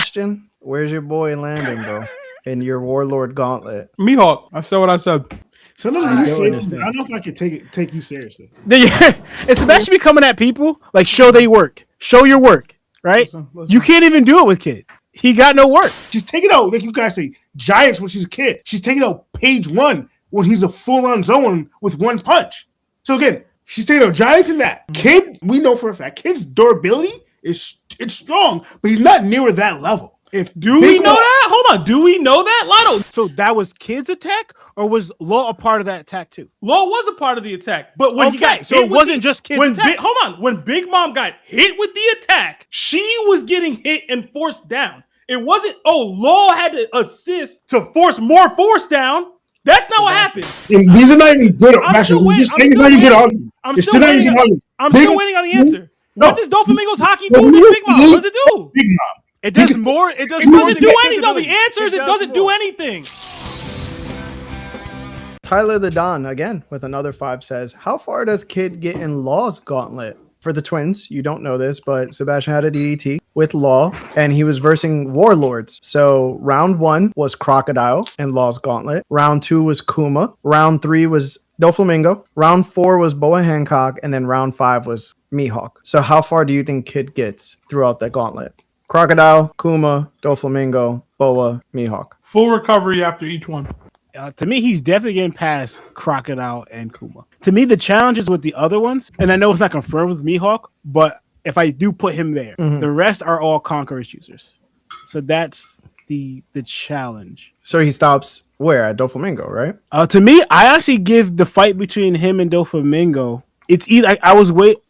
Sebastian, where's your boy landing, bro? In your Warlord Gauntlet. Mihawk. I said what I said. Sometimes when you say this, I don't know if I can take you seriously. It's Sebastian be coming at people like show they work. Show your work, right? Listen. You can't even do it with Kid. He got no work. She's taking out, like you guys say, giants when she's a kid. She's taking out page 1 when he's a full-on zone with one punch. So again, she's taking out giants in that. Kid, we know for a fact, Kid's durability it's strong, but he's not near that level. Do we know that? Hold on. Do we know that, Lotto? So that was Kid's attack, or was Law a part of that attack too? Law was a part of the attack, but when he got so it wasn't just Kid's attack. Hold on. When Big Mom got hit with the attack, she was getting hit and forced down. It wasn't, Law had to assist to force more force down. That's not what happened. And these are not even good. Actually, we're just saying it's not even good argument. I'm still waiting on the answer. What does Doflamingo's haki do with Big Mom? What does it do? Big Mom. It does more. It doesn't do anything. No, the answer is it doesn't do anything. Tyler the Don, again, with another 5 says, how far does Kid get in Law's Gauntlet? For the twins, you don't know this, but Sebastian had a DDT with Law, and he was versing Warlords. So round 1 was Crocodile in Law's Gauntlet. Round 2 was Kuma. Round 3 was Doflamingo. Round 4 was Boa Hancock, and then round 5 was Mihawk. So how far do you think Kid gets throughout that gauntlet? Crocodile, Kuma, Doflamingo, Boa, Mihawk. Full recovery after each one. To me, he's definitely getting past Crocodile and Kuma. To me, the challenge is with the other ones, and I know it's not confirmed with Mihawk, but if I do put him there, the rest are all Conqueror's users. So that's the challenge. So he stops where? At Doflamingo, right? To me, I actually give the fight between him and Doflamingo. It's either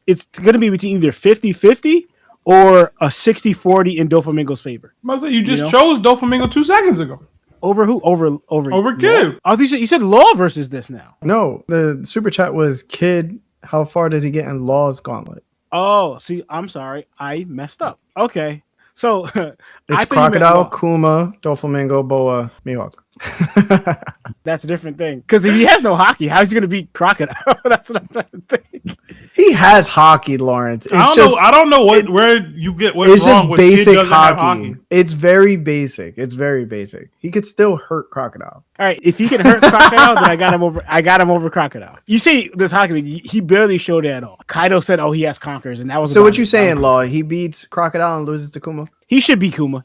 it's going to be between either 50-50 or a 60-40 in Doflamingo's favor. You just chose Doflamingo 2 seconds ago. Over who? Over Kid. Oh, you said Law versus this now. No, the super chat was Kid. How far does he get in Law's Gauntlet? Oh, see, I'm sorry. I messed up. Okay. So it's Crocodile, Kuma, Doflamingo, Boa, Mihawk. That's a different thing. Because if he has no haki, how's he going to beat Crocodile? That's what I'm trying to think. He has haki, Lawrence. I don't know where you get what's it's wrong just with basic Kid haki. It's very basic. He could still hurt Crocodile. All right, if he can hurt Crocodile, then I got him over Crocodile. You see, this haki, he barely showed it at all. Kaido said, he has conquerors, and that was so what you saying, Law? He beats Crocodile and loses to Kuma? He should be Kuma.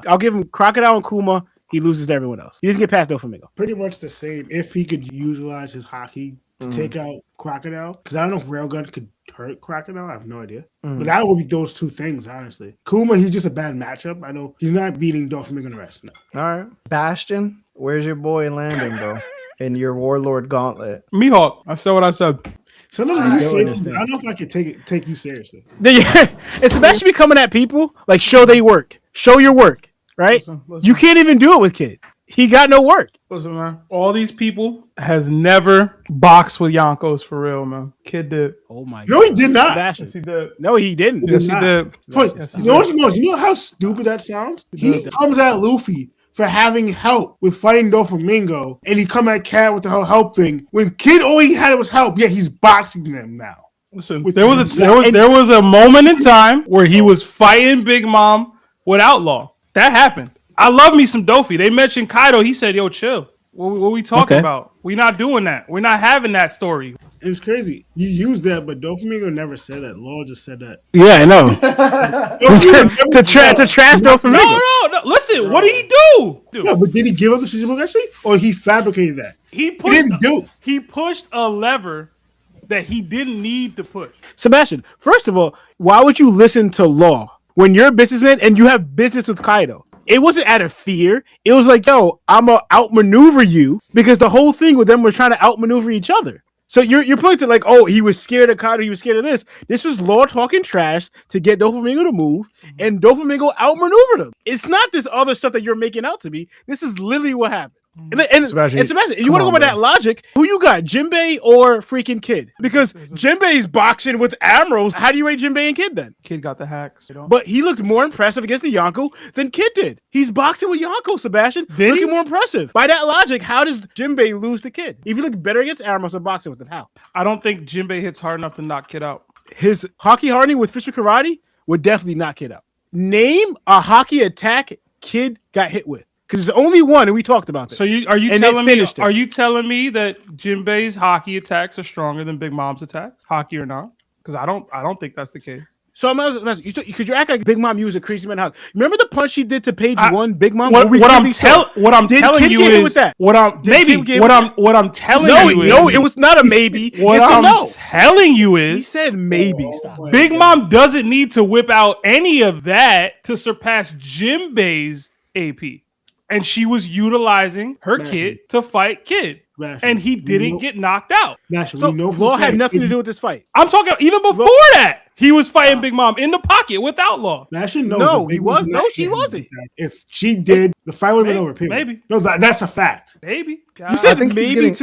I'll give him Crocodile and Kuma. He loses to everyone else. He doesn't get past Doflamingo. Pretty much the same. If he could utilize his haki to take out Crocodile, because I don't know if Railgun could hurt Crocodile. I have no idea. But that would be those two things, honestly. Kuma, he's just a bad matchup. I know he's not beating Doflamingo and the rest. No. All right. Bastion, where's your boy landing, bro? In your Warlord Gauntlet. Mihawk. I said what I said. Sometimes when you say this, I don't know if I can take you seriously. It's Sebastian be coming at people like show they work. Show your work. Right? Listen. You can't even do it with Kid. He got no work. Listen, man. All these people has never boxed with Yonkos for real, man. Kid did. Oh my god. No, he did not. Yes, he did. No, he didn't. Yes, he did. You know how stupid that sounds? He comes at Luffy for having help with fighting Doflamingo, and he come at Cat with the whole help thing. When Kid all he had was help, he's boxing them now. Listen, there was a moment in time where he was fighting Big Mom with Outlaw. That happened. I love me some Dofi. They mentioned Kaido. He said, yo, chill. What we talking about? We not doing that. We're not having that story. It was crazy. You used that, but Doflamingo never said that. Law just said that. Yeah, I know. to trash Doflamingo. No. Listen, what did he do? No, but did he give up the Shizumoga actually? Or he fabricated that? He pushed a lever that he didn't need to push. Sebastian, first of all, why would you listen to Law? When you're a businessman and you have business with Kaido, it wasn't out of fear. It was like, yo, I'm going to outmaneuver you because the whole thing with them was trying to outmaneuver each other. So you're pointing to like, he was scared of Kaido. He was scared of this. This was Law talking trash to get Doflamingo to move, and Doflamingo outmaneuvered him. It's not this other stuff that you're making out to be. This is literally what happened. And Sebastian, you want to go by that logic, who you got, Jinbei or freaking Kid? Because Jinbei's boxing with Amros. How do you rate Jinbei and Kid then? Kid got the hacks. But he looked more impressive against the Yonko than Kid did. He's boxing with Yonko, Sebastian. Looking more impressive. By that logic, how does Jinbei lose to Kid? If you look better against Amros than boxing with him, how? I don't think Jinbei hits hard enough to knock Kid out. His hockey hardening with Fisher Karate would definitely knock Kid out. Name a hockey attack Kid got hit with. Because it's only one, and we talked about this. So are you telling me that Jinbei's hockey attacks are stronger than Big Mom's attacks, hockey or not? Because I don't think that's the case. So because you act like Big Mom used a crazy man. Remember the punch she did to page one, Big Mom? What I'm telling you is it was not a maybe. What I'm telling you is he said maybe. Big Mom doesn't need to whip out any of that to surpass Jinbei's AP. And she was utilizing her kid to fight Kid. And he didn't get knocked out. So Law had nothing to do with this fight. I'm talking even before that. He was fighting Big Mom in the pocket without Law. No, he was. No, she wasn't. If she did, the fight would have been over. Period. Maybe. No, that's a fact. Maybe. You said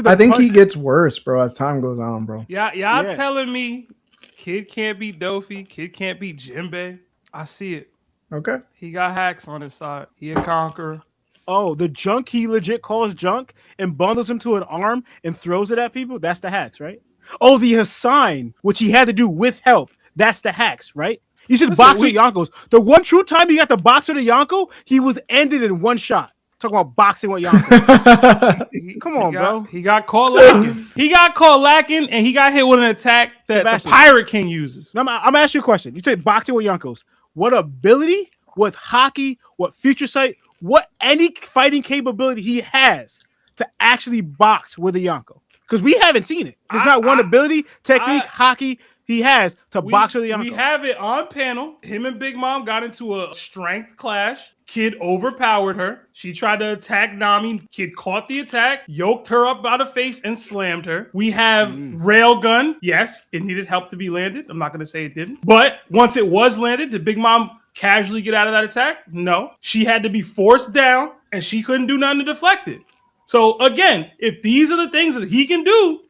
I think he gets worse, bro, as time goes on, bro. Y'all telling me Kid can't beat Dofi, Kid can't beat Jinbei? I see it. Okay. He got hacks on his side. He a conqueror. Oh, the junk he legit calls junk and bundles him to an arm and throws it at people? That's the hacks, right? Oh, the Hassan, which he had to do with help. That's the hacks, right? You should box with Yonkos. The one true time he got to box with a Yonko, he was ended in one shot. Talking about boxing with Yonkos. Come on, bro. He got caught lacking. He got caught lacking, and he got hit with an attack that Sebastian, the Pirate King uses. Now, I'm going to ask you a question. You said boxing with Yonkos. What ability, what haki, what future sight, what any fighting capability he has to actually box with a Yonko? Because we haven't seen it. There's not one ability, technique, hockey he has to box with a Yonko. We have it on panel. Him and Big Mom got into a strength clash. Kid overpowered her. She tried to attack Nami. Kid caught the attack, yoked her up by the face, and slammed her. We have Railgun. Yes, it needed help to be landed. I'm not going to say it didn't. But once it was landed, did Big Mom casually get out of that attack? No. She had to be forced down, and she couldn't do nothing to deflect it. So, again, if these are the things that he can do,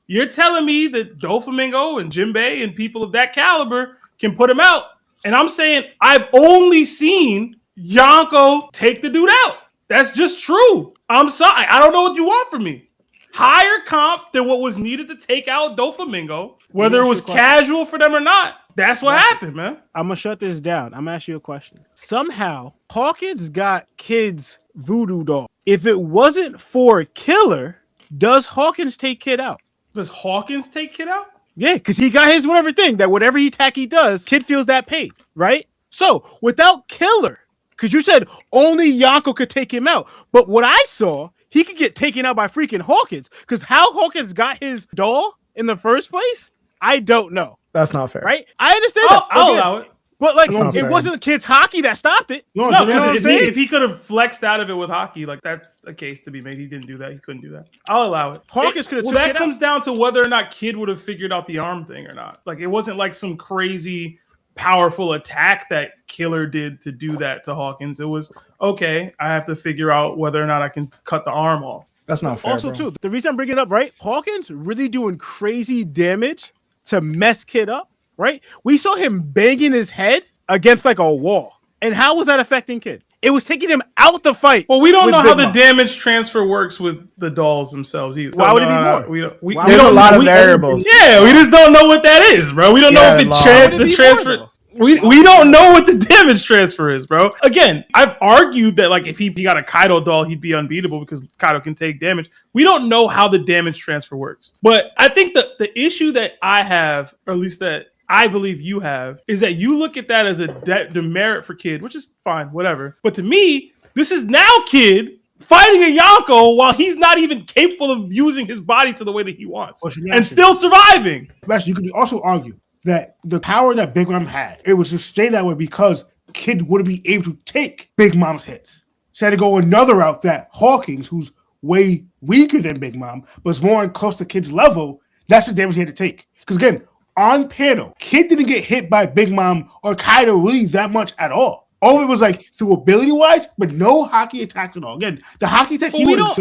you're telling me that Doflamingo and Jinbei and people of that caliber can put him out. And I'm saying I've only seen Yonko take the dude out. That's just true. I'm sorry. I don't know what you want from me. Higher comp than what was needed to take out Doflamingo, whether it was casual for them or not. That's what happened, man. I'm going to shut this down. I'm going to ask you a question. Somehow, Hawkins got Kid's voodoo doll. If it wasn't for Killer, does Hawkins take Kid out? Does Hawkins take Kid out? Yeah, because he got his whatever thing, that whatever he does, Kid feels that pain, right? So, without Killer, because you said only Yonko could take him out, but what I saw, he could get taken out by freaking Hawkins, because how Hawkins got his doll in the first place, I don't know. That's not fair. Right? I understand I'll allow it. But it wasn't the kid's hockey that stopped it. No, because if he could have flexed out of it with hockey, like that's a case to be made. He didn't do that. He couldn't do that. I'll allow it. Hawkins could have took that it comes down to whether or not Kid would have figured out the arm thing or not. Like it wasn't like some crazy powerful attack that Killer did to do that to Hawkins. It was, okay, I have to figure out whether or not I can cut the arm off. That's not fair. Also, too, the reason I'm bringing it up, right? Hawkins really doing crazy damage to mess Kid up, right? We saw him banging his head against like a wall. And how was that affecting Kid? It was taking him out the fight. Well, we don't know how the damage transfer works with the dolls themselves either. Why would it be more? There's a lot of variables. Yeah, we just don't know what that is, bro. We don't know if the transfer. We don't know what the damage transfer is, bro. Again, I've argued that like if he got a Kaido doll, he'd be unbeatable because Kaido can take damage. We don't know how the damage transfer works. But I think the issue that I have, or at least that I believe you have, is that you look at that as a demerit for Kid, which is fine, whatever. But to me, this is now Kid fighting a Yonko while he's not even capable of using his body to the way that he wants and still surviving. You could also argue that the power that Big Mom had, it was to stay that way because Kid wouldn't be able to take Big Mom's hits. So had to go another route that Hawkins, who's way weaker than Big Mom, but is more close to Kid's level, that's the damage he had to take. Because again, on panel, Kid didn't get hit by Big Mom or Kaido really that much at all. All of it was like through ability-wise, but no hockey attacks at all. Again, the hockey attack we don't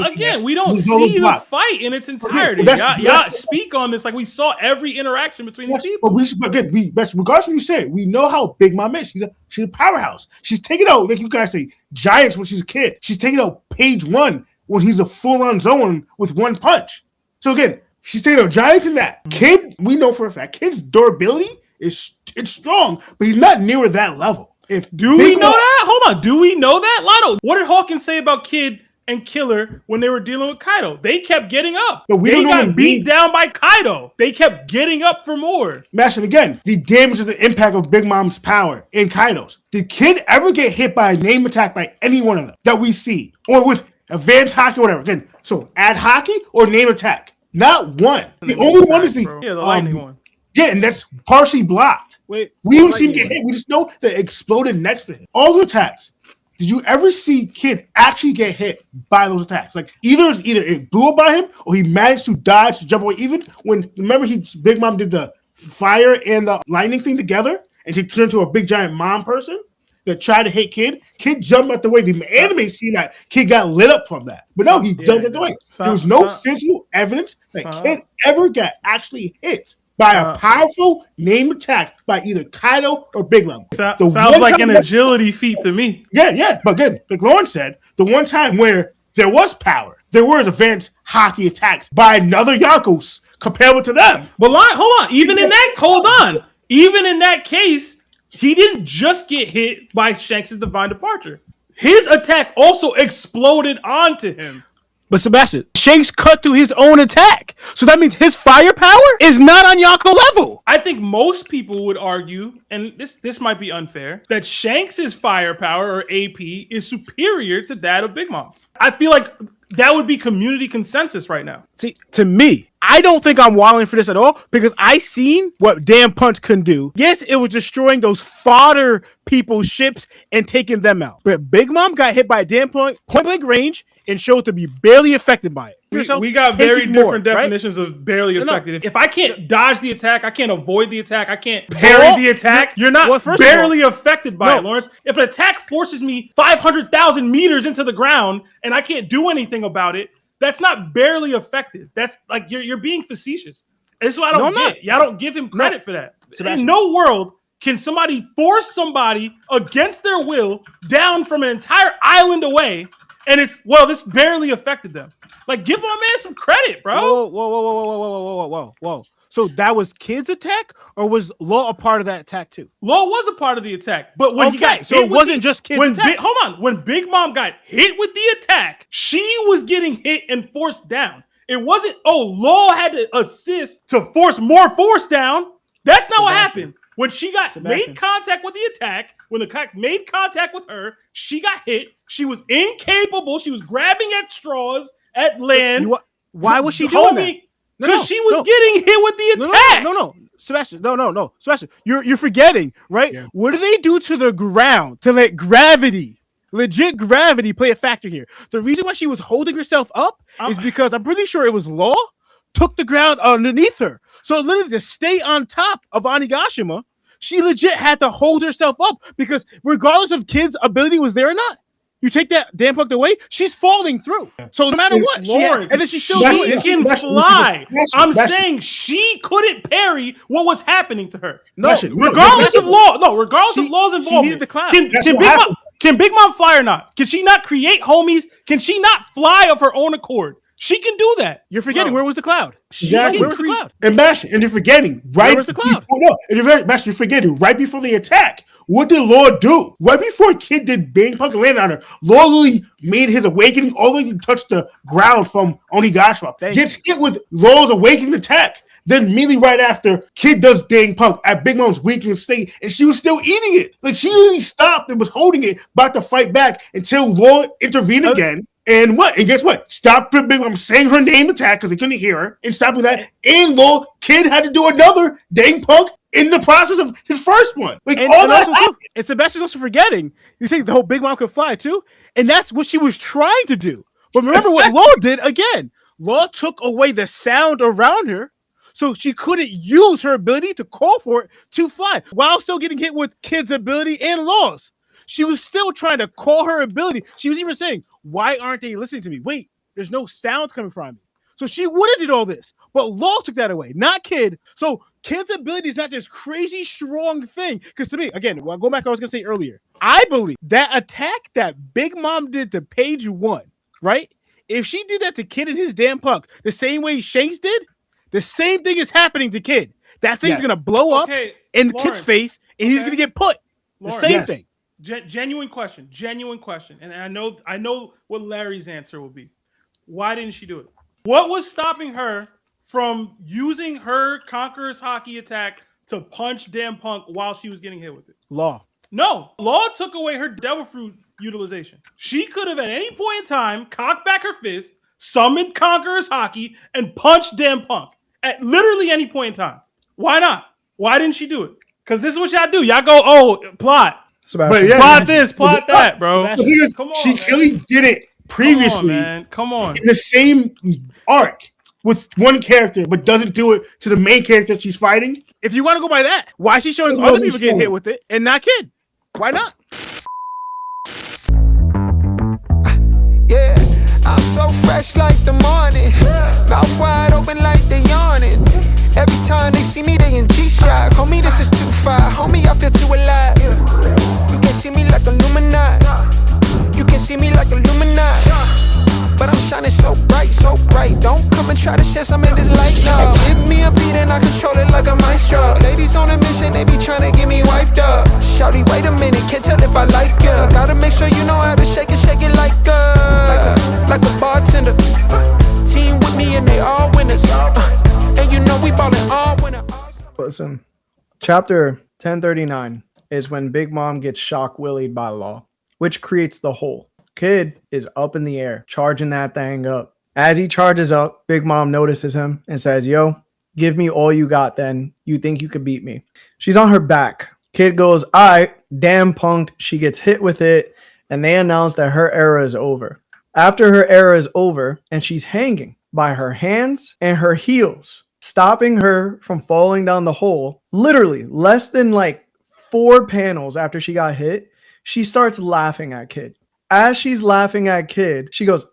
see the fight in its entirety. Y'all speak on this like we saw every interaction between these people. But regardless of what you say, we know how Big Mom is. She's a powerhouse. She's taking out, like you guys say, giants when she's a kid. She's taking out page one when he's a full-on zone with one punch. So again, she's taking out giants in that. Kid, we know for a fact, Kid's durability it's strong, but he's not near that level. Do we know that? Hold on. Do we know that, Lionel? What did Hawkins say about Kid and Killer when they were dealing with Kaido? They kept getting up. But they got beat down by Kaido. They kept getting up for more. Imagine again the damage of the impact of Big Mom's power in Kaido's. Did Kid ever get hit by a name attack by any one of them that we see, or with advanced haki or whatever? Again, so add haki or name attack. Not one. The only one is the lightning one. Yeah, and that's partially blocked. Wait, we don't see him get hit. We just know that it exploded next to him. All the attacks. Did you ever see Kid actually get hit by those attacks? Like either it blew up by him or he managed to dodge to jump away. Even when remember Big Mom did the fire and the lightning thing together, and she turned into a big giant mom person that tried to hit Kid. Kid jumped out the way. The anime see that Kid got lit up from that, but no, he jumped out the way. There was no physical evidence that Kid ever got actually hit by a powerful name attack by either Kaido or Big Mom. Sounds like an agility feat to me. Yeah. But again, like Lauren said, the one time where there was power, there was advanced haki attacks by another Yonkos comparable to them. But hold on. Even in that case, he didn't just get hit by Shanks' divine departure. His attack also exploded onto him. But Sebastian, Shanks cut through his own attack. So that means his firepower is not on Yonko level. I think most people would argue, and this might be unfair, that Shanks' firepower or AP is superior to that of Big Mom's. I feel like that would be community consensus right now. See, to me, I don't think I'm wilding for this at all because I seen what Damn Punch can do. Yes, it was destroying those fodder people's ships and taking them out. But Big Mom got hit by a Damn Punch point blank range and showed to be barely affected by it. We got very different definitions of barely affected. If I can't dodge the attack, I can't avoid the attack, I can't parry the attack, you're not barely affected by it, Lawrence. If an attack forces me 500,000 meters into the ground and I can't do anything about it, that's not barely affected. That's like you're being facetious. That's what I don't get. Y'all don't give him credit for that. Sebastian. In no world can somebody force somebody against their will down from an entire island away, and this barely affected them. Like, give my man some credit, bro. Whoa. So that was Kid's attack, or was Law a part of that attack too? Law was a part of the attack, but when he got so it wasn't just Kid's attack. Hold on, when Big Mom got hit with the attack, she was getting hit and forced down. It wasn't. Law had to assist to force more force down. That's not what happened. When she made contact with the attack, when the attack made contact with her, she got hit. She was incapable. She was grabbing at straws at land. Why was she doing that? Because she was getting hit with the attack. No. Sebastian, no. Sebastian, you're forgetting, right? Yeah. What do they do to the ground to let legit gravity play a factor here? The reason why she was holding herself up is because I'm pretty sure it was Law took the ground underneath her. So literally to stay on top of Onigashima, she legit had to hold herself up because regardless of Kid's ability was there or not, you take that damn puck away, she's falling through. So no matter what, and then she's still doing it. She can fly. I'm saying she couldn't parry what was happening to her. Regardless of Law's involvement. She needed the cloud. Can Big Mom fly or not? Can she not create homies? Can she not fly of her own accord? She can do that. You're forgetting where was the cloud? Exactly. Where was the cloud? And Bash, and you're forgetting where was the cloud? You're forgetting right before the attack. What did Lord do? Right before Kid did Bang Punk and land on her, Lord literally made his awakening all the way to touch the ground from Onigashima. Gets hit with Lord's awakening attack. Then immediately right after, Kid does Dang Punk at Big Mom's weakening state, and she was still eating it. Like she really stopped and was holding it, about to fight back until Lord intervened again. And guess what? Stopped Big Mom saying her name attack because they couldn't hear her, and stopping that. And Lord Kid had to do another Dang Punk in the process of his first one. And Sebastian's also forgetting. You think the whole Big Mom could fly too, and that's what she was trying to do. But remember what Law did again. Law took away the sound around her, so she couldn't use her ability to call for it to fly while still getting hit with Kid's ability and Law's. She was still trying to call her ability. She was even saying, why aren't they listening to me? Wait, there's no sound coming from me. So she would have did all this, but Law took that away, not Kid. So Kid's ability is not this crazy strong thing. Because to me, again, I'll go back to what I was going to say earlier. I believe that attack that Big Mom did to Page 1, right? If she did that to Kid and his damn puck the same way Shanks did, the same thing is happening to Kid. That thing's going to blow up in Kid's face, and he's going to get put. The same thing. Genuine question. And I know what Larry's answer will be. Why didn't she do it? What was stopping her from using her Conqueror's Haki attack to punch damn Punk while she was getting hit with it? Law. No. Law took away her Devil Fruit utilization. She could have at any point in time cocked back her fist, summoned Conqueror's Haki, and punched damn Punk at literally any point in time. Why not? Why didn't she do it? Because this is what y'all do. Y'all go, plot. Sebastian. Plot this, plot that, bro. The thing is, she clearly did it previously Come on. in the same arc with one character, but doesn't do it to the main character that she's fighting. If you want to go by that, why is she showing other people getting hit with it and not Kid? Why not? Yeah, I'm so fresh like the morning. Mouth wide open like they yawning. Every time they see me, they in G-Shock. Homie, this is too far. Homie, I feel too alive. You can see me like Illuminati. You can see me like Illuminati. But I'm shining so bright, so bright. Don't come and try to share some of this light now. Give me a beat and I control it like a maestro. Ladies on a mission, they be trying to get me wiped up. Shawty, wait a minute, can't tell if I like ya. Gotta make sure you know how to shake it like a bartender. Team with me and they all winners. And you know we ballin' all winner. Listen, chapter 1039 is when Big Mom gets shock willied by Law, which creates the hole. Kid is up in the air, charging that thing up. As he charges up, Big Mom notices him and says, yo, give me all you got then. You think you could beat me. She's on her back. Kid goes, all right, damn punked. She gets hit with it, and they announce that her era is over. After her era is over, and she's hanging by her hands and her heels, stopping her from falling down the hole, literally less than like 4 panels after she got hit, she starts laughing at Kid. As she's laughing at Kid, she goes,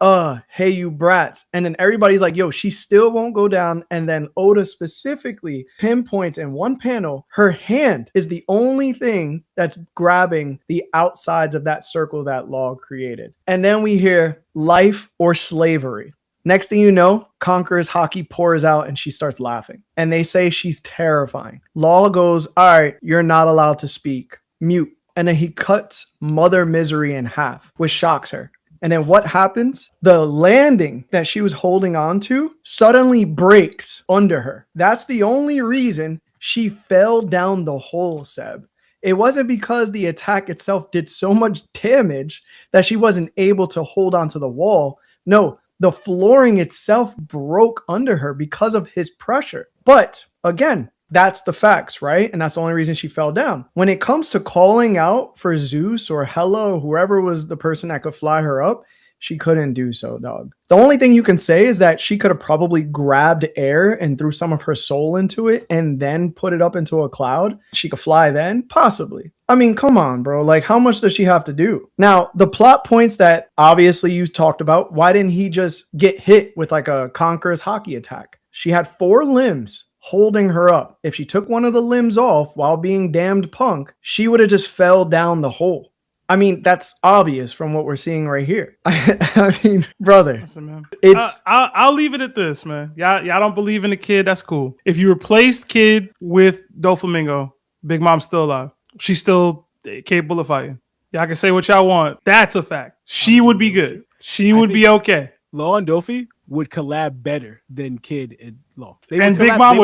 hey, you brats. And then everybody's like, yo, she still won't go down. And then Oda specifically pinpoints in one panel, her hand is the only thing that's grabbing the outsides of that circle that Law created. And then we hear life or slavery. Next thing you know, Conqueror's Haki pours out and she starts laughing. And they say she's terrifying. Law goes, all right, you're not allowed to speak. Mute. And then he cuts Mother Misery in half, which shocks her. And then what happens? The landing that she was holding on to suddenly breaks under her. That's the only reason she fell down the hole, Seb. It wasn't because the attack itself did so much damage that she wasn't able to hold onto the wall. No, the flooring itself broke under her because of his pressure. But again, that's the facts, right? And that's the only reason she fell down. When it comes to calling out for Zeus or Hela or whoever was the person that could fly her up, she couldn't do so, dog. The only thing you can say is that she could have probably grabbed air and threw some of her soul into it and then put it up into a cloud. She could fly then? Possibly. I mean, come on, bro. Like, how much does she have to do? Now, the plot points that obviously you talked about, why didn't he just get hit with like a Conqueror's Haki attack? She had 4 limbs holding her up. If she took one of the limbs off while being damned punk, she would have just fell down the hole. I mean, that's obvious from what we're seeing right here. I mean, brother, Listen, man. it's I'll leave it at this, man. Y'all don't believe in the Kid. That's cool. If you replaced Kid with Doflamingo, Big Mom's still alive. She's still capable of fighting. Y'all can say what y'all want. That's a fact. She would be good. She would be okay. Law and Dofi would collab better than Kid and Law. And Big Mom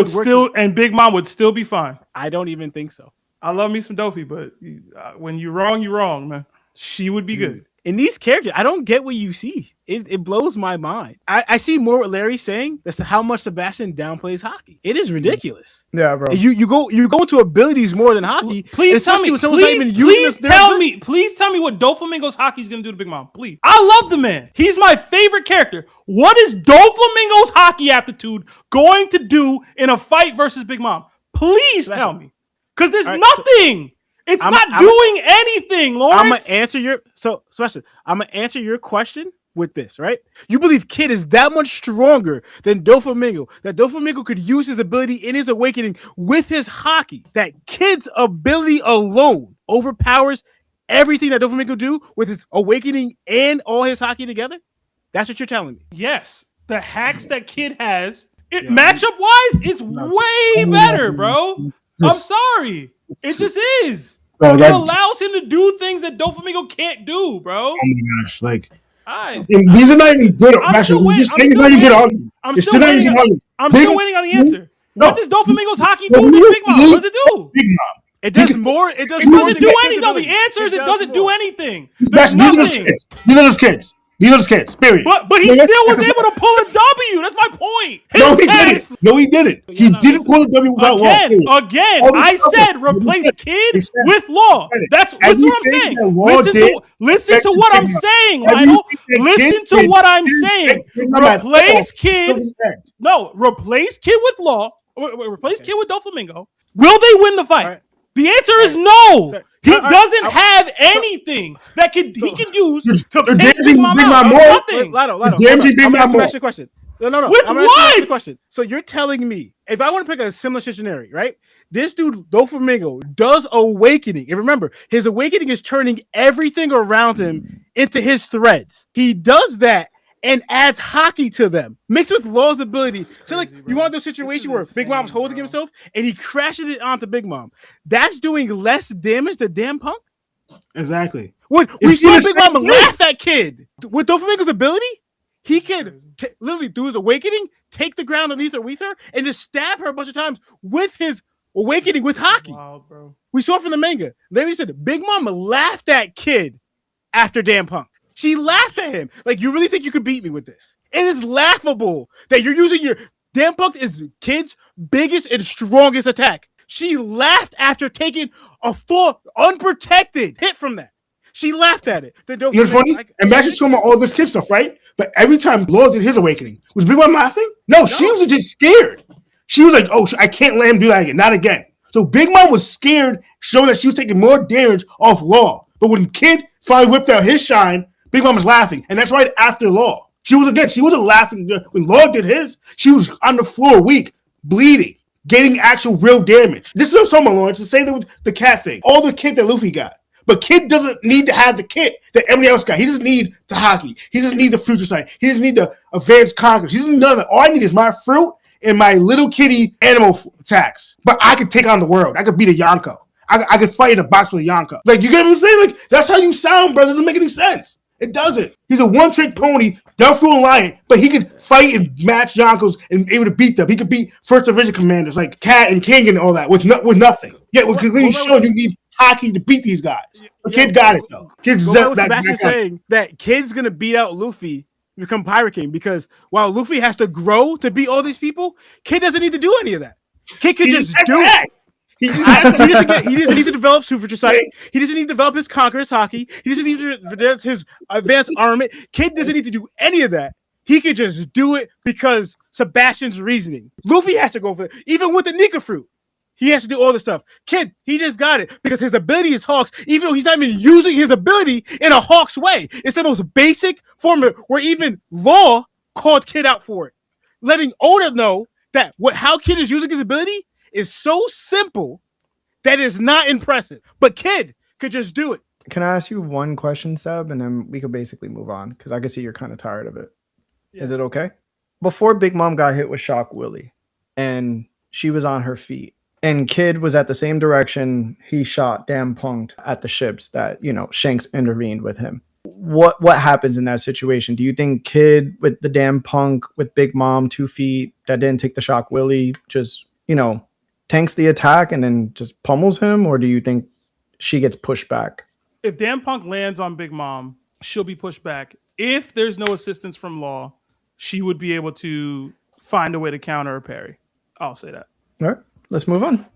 would still be fine. I don't even think so. I love me some Dofi, but when you're wrong, man. She would be good. In these characters, I don't get what you see. It blows my mind. I see more what Larry's saying as to how much Sebastian downplays hockey. It is ridiculous. yeah, bro. You go into abilities more than hockey. Please tell me. Please tell me what Doflamingo's hockey is gonna do to Big Mom. Please. I love the man. He's my favorite character. What is Doflamingo's hockey aptitude going to do in a fight versus Big Mom? Please tell me. Because there's nothing. It's not doing anything, Lawrence. I'm gonna answer your question with this, right? You believe Kid is that much stronger than Doflamingo, that Doflamingo could use his ability in his awakening with his hockey, that Kid's ability alone overpowers everything that Doflamingo do with his awakening and all his hockey together? That's what you're telling me. Yes. The hacks that Kid has, matchup-wise, it's way better, bro. I'm sorry. It just is. Bro, It allows him to do things that Doflamingo can't do, bro. Oh my gosh, like Right. these are not even good. I'm still waiting. I'm still waiting on the answer. No. What does Doflamingo's haki do to Big Mom? What does it do? Big Mom. It does more. It does It more. doesn't do anything. No, the answer is it doesn't do anything. There's Neither nothing. those kids. Period. But he still was able to pull a W. That's my point. No, he didn't. He didn't pull a W without Law. Again, I said replace Kid with Law. That's what I'm saying. Listen to what I'm saying, Lionel. Listen to what I'm saying. Replace Kid. No, replace Kid with Law. Replace Kid with Doflamingo. Will they win the fight? The answer is no. He doesn't have anything that he can use to take Big Mom out. Nothing. Lotto. I'm going to ask you a question. No. With what? Question. So you're telling me, if I want to pick a similar scenario, right? This dude, Doflamingo, does awakening. And remember, his awakening is turning everything around him into his threads. He does that and adds haki to them, mixed with Law's ability. So, like, you want those situation where Big Mom's holding himself and he crashes it onto Big Mom. That's doing less damage to damn Punk. Exactly. When we saw Big Mom laugh at Kid with Doflamingo's ability, he can literally do his awakening, take the ground underneath her, and just stab her a bunch of times with his awakening with haki. Wow, bro. We saw it from the manga. They said Big Mom laughed at Kid after damn Punk. She laughed at him. Like, you really think you could beat me with this? It is laughable that you're using your damn Punk is Kid's biggest and strongest attack. She laughed after taking a full unprotected hit from that. She laughed at it. You know what's funny? And Matt's talking about all this kid stuff, right? But every time Law did his awakening, was Big Mom laughing? No, she was just scared. She was like, oh, I can't let him do that again. Not again. So Big Mom was scared, showing that she was taking more damage off Law. But when Kid finally whipped out his shine, Big Mom was laughing, and that's right after Law. She wasn't laughing when Law did his. She was on the floor, weak, bleeding, getting actual real damage. This is what I'm talking about, Lawrence. It's the same thing with the cat thing. All the kit that Luffy got. But Kid doesn't need to have the kit that everybody else got. He doesn't need the haki. He doesn't need the future sight. He doesn't need the advanced conquerors. He doesn't need none of that. All I need is my fruit and my little kitty animal attacks. But I could take on the world. I could beat a Yonko. I could fight in a box with a Yonko. Like, you get what I'm saying? Like, that's how you sound, brother. It doesn't make any sense. It doesn't. He's a one-trick pony, done through a lion, but he could fight and match Yonkos and able to beat them. He could beat First Division commanders like Cat and King and all that with nothing. Yeah, because he showed you need haki to beat these guys. The Kid got it, though. Kid's Sebastian saying that Kid's going to beat out Luffy to become Pirate King because while Luffy has to grow to beat all these people, Kid doesn't need to do any of that. Kid can just do it. He doesn't need to develop Super Sight. He doesn't need to develop his Conqueror's Haki. He doesn't need to develop his advanced armament. Kid doesn't need to do any of that. He could just do it because Sebastian's reasoning. Luffy has to go for it. Even with the Nika fruit, he has to do all this stuff. Kid, he just got it because his ability is Hawks, even though he's not even using his ability in a Hawks way. It's the most basic formula where even Law called Kid out for it. Letting Oda know that how Kid is using his ability is so simple that it's not impressive. But Kid could just do it. Can I ask you one question, Seb? And then we could basically move on because I can see you're kind of tired of it. Yeah. Is it okay? Before Big Mom got hit with Shock Willie and she was on her feet and Kid was at the same direction he shot damn Punked at the ships that, Shanks intervened with him. What happens in that situation? Do you think Kid with the damn Punk with Big Mom 2 feet that didn't take the Shock Willie just, tanks the attack and then just pummels him, or do you think she gets pushed back? If damn Punk lands on Big Mom, she'll be pushed back. If there's no assistance from Law, she would be able to find a way to counter or parry. I'll say that. All right, let's move on.